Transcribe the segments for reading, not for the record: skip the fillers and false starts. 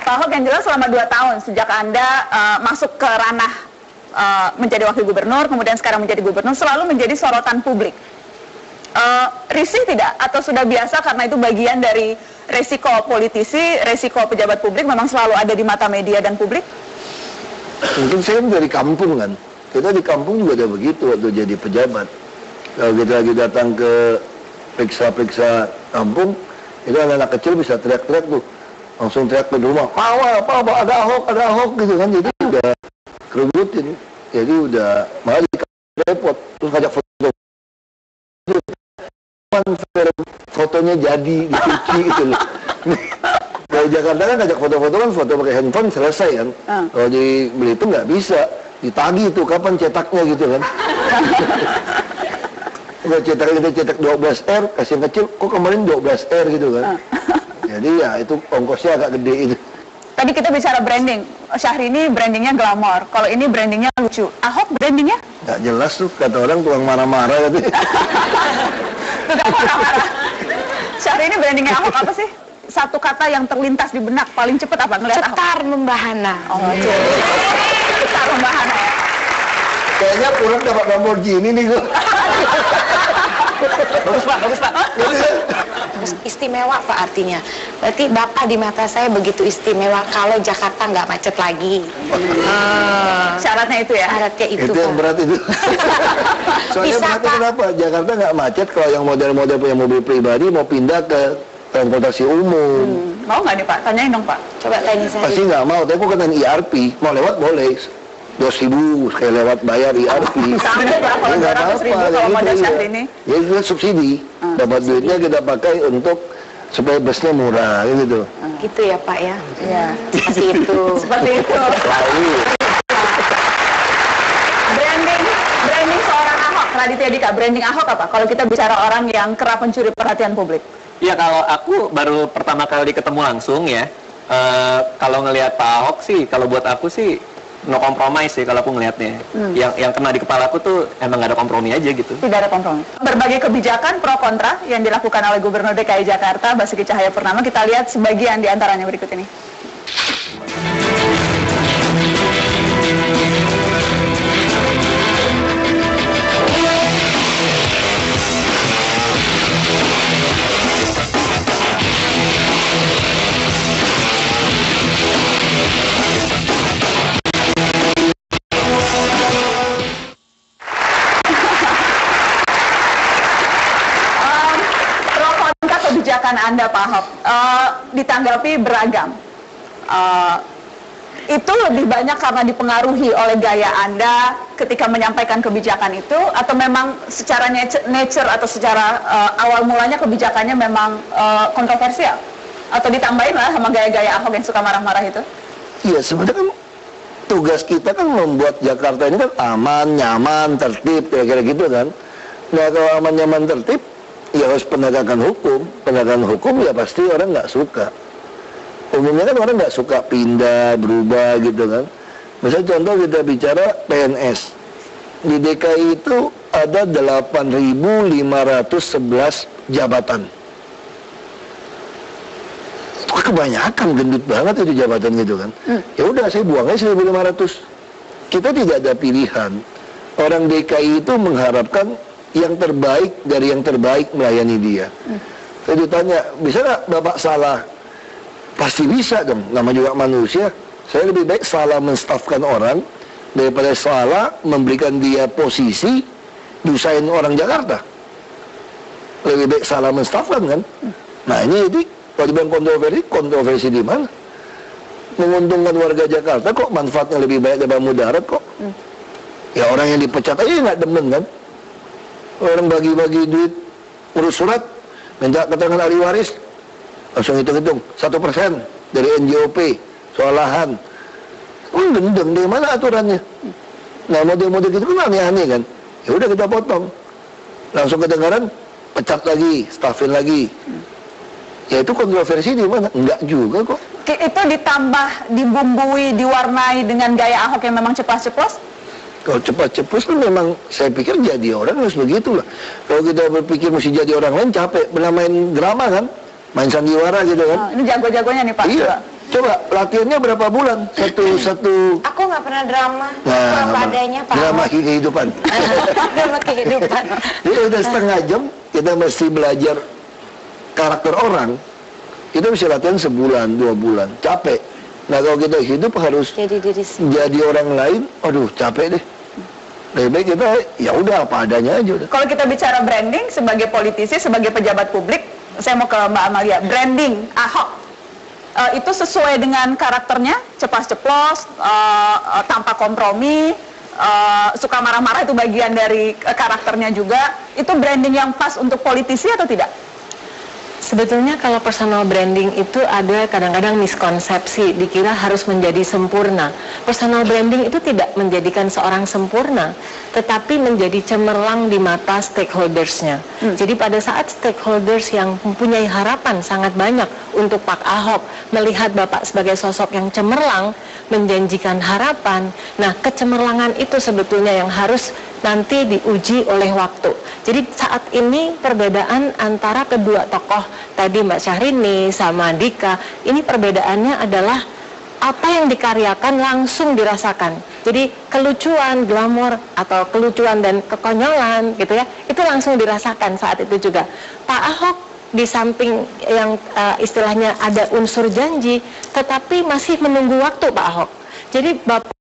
Pak Ahok, yang jelas selama 2 tahun sejak Anda masuk ke ranah menjadi wakil gubernur, kemudian sekarang menjadi gubernur, selalu menjadi sorotan publik. Risih tidak? Atau sudah biasa karena itu bagian dari resiko politisi, resiko pejabat publik memang selalu ada di mata media dan publik? Mungkin saya dari kampung kan. Kita di kampung juga ada begitu waktu jadi pejabat. Kalau kita lagi datang ke periksa-periksa kampung, itu anak-anak kecil bisa teriak-teriak tuh. Langsung teriak ke rumah, apa, ada Ahok gitu kan. Jadi udah kerubutin. Jadi udah malah repot. Terus ngajak foto. Fotonya jadi dicuci gitu loh. Kalau Jakarta kan ngajak foto-foto kan foto pakai handphone selesai kan. Kalau di Belitung nggak bisa, ditagih tuh kapan cetaknya gitu kan. Kalau kita cetak 12R, kasih yang kecil, kok kemarin 12R gitu kan. Jadi ya itu ongkosnya agak gede itu. Tadi kita bicara branding, Syahrini brandingnya glamor, kalau ini brandingnya lucu. Ahok brandingnya? Nggak jelas tuh, kata orang tukang marah-marah gitu. Tukang marah-marah. Syahrini brandingnya Ahok apa sih? Satu kata yang terlintas di benak paling cepat apa? Ngeliat Ahok? Cetar membahana. Oh, cetar membahana ya. Kayaknya kurang dapat Lamborghini nih gue. Bagus Pak. Istimewa Pak artinya. Berarti Bapak di mata saya begitu istimewa kalau Jakarta nggak macet lagi. Syaratnya itu ya? Syaratnya itu Itu yang Pak. berat itu. Soalnya Bisa, beratnya Pak. kenapa? Jakarta nggak macet kalau yang model-model punya mobil pribadi mau pindah ke transportasi umum. Mau nggak nih Pak? Tanyain dong Pak. Coba tanya saya. Pasti nggak mau, tapi bukan IRP. Mau lewat boleh. 2.000 sekali lewat bayar IRP. Sampai berapa? Ya, 200.000 kalau model Syahrini. Ya itu subsidi. Dapat duitnya kita pakai untuk supaya busnya murah gitu. Gitu ya Pak ya. Iya. Seperti itu. Seperti itu. Lalu Branding seorang Ahok, Raditya Dika, branding Ahok apa? Kalau kita bicara orang yang kerap mencuri perhatian publik. Ya kalau aku baru pertama kali ketemu langsung ya, kalau ngelihat Pak Ahok sih, kalau buat aku sih no compromise sih kalau aku ngelihatnya. Yang kena di kepala aku tuh emang gak ada kompromi aja gitu. Tidak ada kompromi. Berbagai kebijakan pro kontra yang dilakukan oleh Gubernur DKI Jakarta Basuki Cahayapurnama, kita lihat sebagian di antaranya berikut ini. Kebijakan Anda Pak Ahok ditanggapi beragam. Itu lebih banyak karena dipengaruhi oleh gaya Anda ketika menyampaikan kebijakan itu, atau memang secara nature atau secara awal mulanya kebijakannya memang kontroversial, atau ditambahin lah sama gaya-gaya Ahok yang suka marah-marah itu? iya sebenarnya kan tugas kita kan membuat Jakarta ini kan aman, nyaman, tertib, kira-kira gitu kan. Nah kalau aman, nyaman, tertib, ya harus penegakan hukum. Penegakan hukum ya pasti orang nggak suka. Umumnya kan orang nggak suka pindah, berubah gitu kan. Misalnya contoh kita bicara PNS. Di DKI itu ada 8.511 jabatan. Itu kebanyakan, gendut banget itu jabatan gitu kan. Ya udah saya buang aja 1.500. Kita tidak ada pilihan. Orang DKI itu mengharapkan yang terbaik dari yang terbaik melayani dia. Saya ditanya, bisa nggak Bapak salah? Pasti bisa dong, nama juga manusia. Saya lebih baik salah menstafkan orang daripada salah memberikan dia posisi nyusahin orang Jakarta. Lebih baik salah menstafkan kan. Nah ini kalau dibilang kontroversi di mana? Menguntungkan warga Jakarta kok, manfaatnya lebih banyak daripada mudarat kok. Ya orang yang dipecat aja nggak demen kan. Orang bagi-bagi duit, urus surat, minta keterangan ahli waris, langsung hitung-hitung 1% dari NJOP soal lahan. Gendeng, dari mana aturannya? Nah model-model gitu kan aneh-aneh kan. Ya udah kita potong, langsung kedengaran pecat lagi, staffin lagi. Ya itu kontroversi di mana? Enggak juga kok. Itu ditambah, dibumbui, diwarnai dengan gaya Ahok yang memang ceplas-ceplos? Kalau cepat-ceplos kan memang saya pikir jadi orang harus begitulah. Kalau kita berpikir mesti jadi orang lain capek. Pernah main drama kan? Main sandiwara gitu kan? Ini jago-jagonya nih Pak. Iya. Coba latihannya berapa bulan? Satu. Aku nggak pernah drama. Nah, Apa adanya, Pak. drama kehidupan. Drama kehidupan. Jadi udah setengah jam kita mesti belajar karakter orang. Kita bisa latihan sebulan, 2 bulan, capek. Nah kalau kita hidup harus Jadi diri sendiri. jadi orang lain, aduh capek deh. Lebih baik kita ya udah apa adanya aja udah. Kalau kita bicara branding sebagai politisi, sebagai pejabat publik, saya mau ke Mbak Amalia. Branding Ahok itu sesuai dengan karakternya, ceplas-ceplos, tanpa kompromi, suka marah-marah, itu bagian dari karakternya juga. Itu branding yang pas untuk politisi atau tidak? Sebetulnya kalau personal branding itu ada kadang-kadang miskonsepsi, dikira harus menjadi sempurna. Personal branding itu tidak menjadikan seorang sempurna, tetapi menjadi cemerlang di mata stakeholdersnya. Jadi pada saat stakeholders yang mempunyai harapan sangat banyak untuk Pak Ahok, melihat Bapak sebagai sosok yang cemerlang, menjanjikan harapan, nah kecemerlangan itu sebetulnya yang harus nanti diuji oleh waktu. Jadi saat ini perbedaan antara kedua tokoh tadi Mbak Syahrini sama Dika, ini perbedaannya adalah apa yang dikaryakan langsung dirasakan. Jadi kelucuan, glamor atau kelucuan dan kekonyolan gitu ya, itu langsung dirasakan saat itu juga. Pak Ahok di samping yang istilahnya ada unsur janji, tetapi masih menunggu waktu Pak Ahok. Jadi Bapak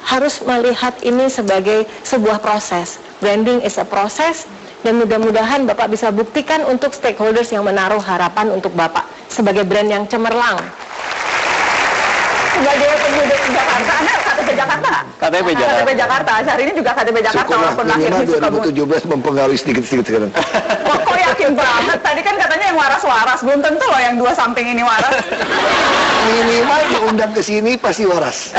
harus melihat ini sebagai sebuah proses. Branding is a process, dan mudah-mudahan Bapak bisa buktikan untuk stakeholders yang menaruh harapan untuk Bapak sebagai brand yang cemerlang. Sebagai penduduk Jakarta, Anda KTP Jakarta nggak? KTP Jakarta. KTP Jakarta, Syahrini juga KTP Jakarta Syukurlah walaupun lahir minimal di Sukabumi. 2017 mempengaruhi sedikit-sedikit sekarang. Kok yakin banget? Tadi kan katanya yang waras-waras, belum tentu loh yang 2 samping ini waras. Minimal diundang ke sini pasti waras.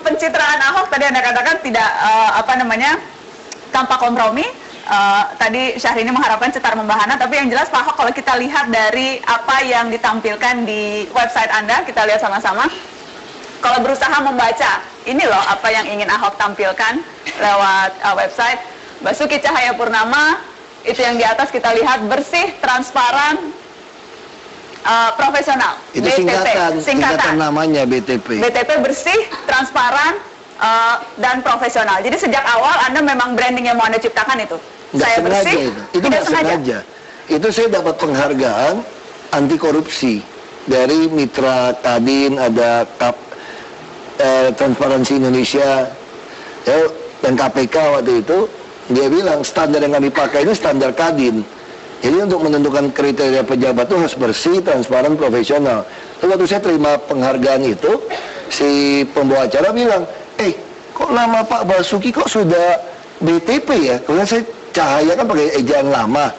Pencitraan Ahok tadi Anda katakan tidak tanpa kompromi. Tadi Syahrini mengharapkan cetar membahana, tapi yang jelas Pak Ahok kalau kita lihat dari apa yang ditampilkan di website Anda, kita lihat sama-sama. Kalau berusaha membaca, ini loh apa yang ingin Ahok tampilkan lewat website. Basuki Cahayapurnama, itu yang di atas kita lihat bersih, transparan, profesional. Itu BTP. singkatan namanya BTP. BTP bersih, transparan, dan profesional. Jadi sejak awal Anda memang branding yang mau Anda ciptakan itu. Nggak Saya sengaja bersih, itu tidak nggak sengaja. Itu saya dapat penghargaan anti korupsi dari Mitra Kadin, ada Transparansi Indonesia, ya, dan KPK waktu itu. Dia bilang standar yang kami pakai ini standar Kadin. Jadi untuk menentukan kriteria pejabat itu harus bersih, transparan, profesional. Lalu waktu saya terima penghargaan itu, si pembawa acara bilang, kok nama Pak Basuki kok sudah BTP ya? Kemudian saya Cahaya kan pakai ejaan lama.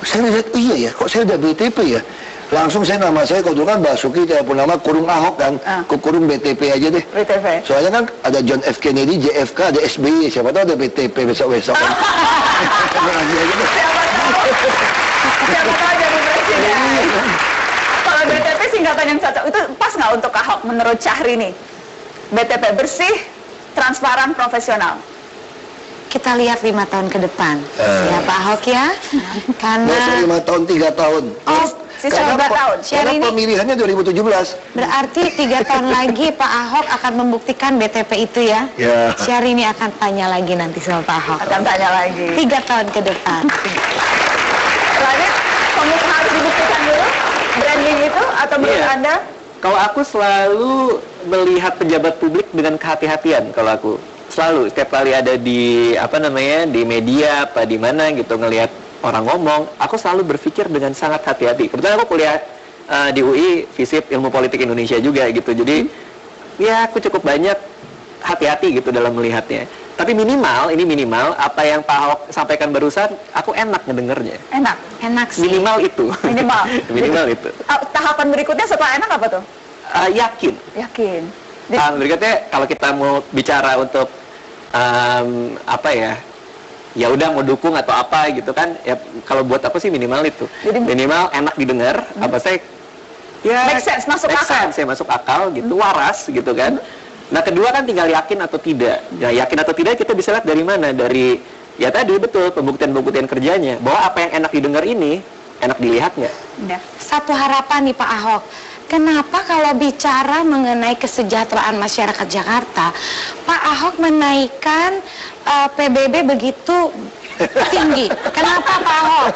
Saya lihat, iya ya, kok saya udah BTP ya? Langsung nama saya kalau dulu kan Basuki Cahayapurnama kurung Ahok kan, kurung BTP aja deh. BTP. Soalnya kan ada John F. Kennedy, JFK, ada SBY, siapa tahu ada BTP besok-besok kan. Siapa tahu jadi presiden. Kalau BTP singkatan yang cocok, itu pas nggak untuk Ahok menurut Syahrini? BTP bersih, transparan, profesional. Kita lihat 5 tahun ke depan. Ya Pak Ahok ya. Masa Karena 5 tahun, 3 tahun. Sisa 4 tahun. Karena pemilihannya 2017. berarti 3 tahun lagi Pak Ahok akan membuktikan BTP itu ya. Ya. Syahrini akan tanya lagi nanti sama Pak Ahok. Akan tanya lagi. 3 tahun ke depan. Radit, harus dibuktikan dulu branding itu atau menurut Anda? Kalau aku selalu melihat pejabat publik dengan kehati-hatian. Kalau aku selalu setiap kali ada di di media apa di mana gitu ngelihat orang ngomong, aku selalu berpikir dengan sangat hati-hati. Kebetulan aku kuliah di UI FISIP Ilmu Politik Indonesia juga gitu. Jadi ya aku cukup banyak hati-hati gitu dalam melihatnya. Tapi minimal apa yang Pak Ahok sampaikan barusan, aku enak ngedengernya. Enak sih. Minimal itu. Minimal itu. Tahapan berikutnya setelah enak apa tuh? Yakin. Berikutnya kalau kita mau bicara untuk ya udah mau dukung atau apa gitu kan, ya kalau buat aku sih minimal itu. Jadi, minimal enak didengar, make sense, masuk akal gitu, waras gitu kan. Nah kedua kan tinggal yakin atau tidak. Ya yakin atau tidak kita bisa lihat dari mana? Dari ya tadi betul pembuktian kerjanya, bahwa apa yang enak didengar ini enak dilihat nggak? Udah. Satu harapan nih Pak Ahok, kenapa kalau bicara mengenai kesejahteraan masyarakat Jakarta, Pak Ahok menaikkan PBB begitu tinggi? Kenapa Pak Ahok?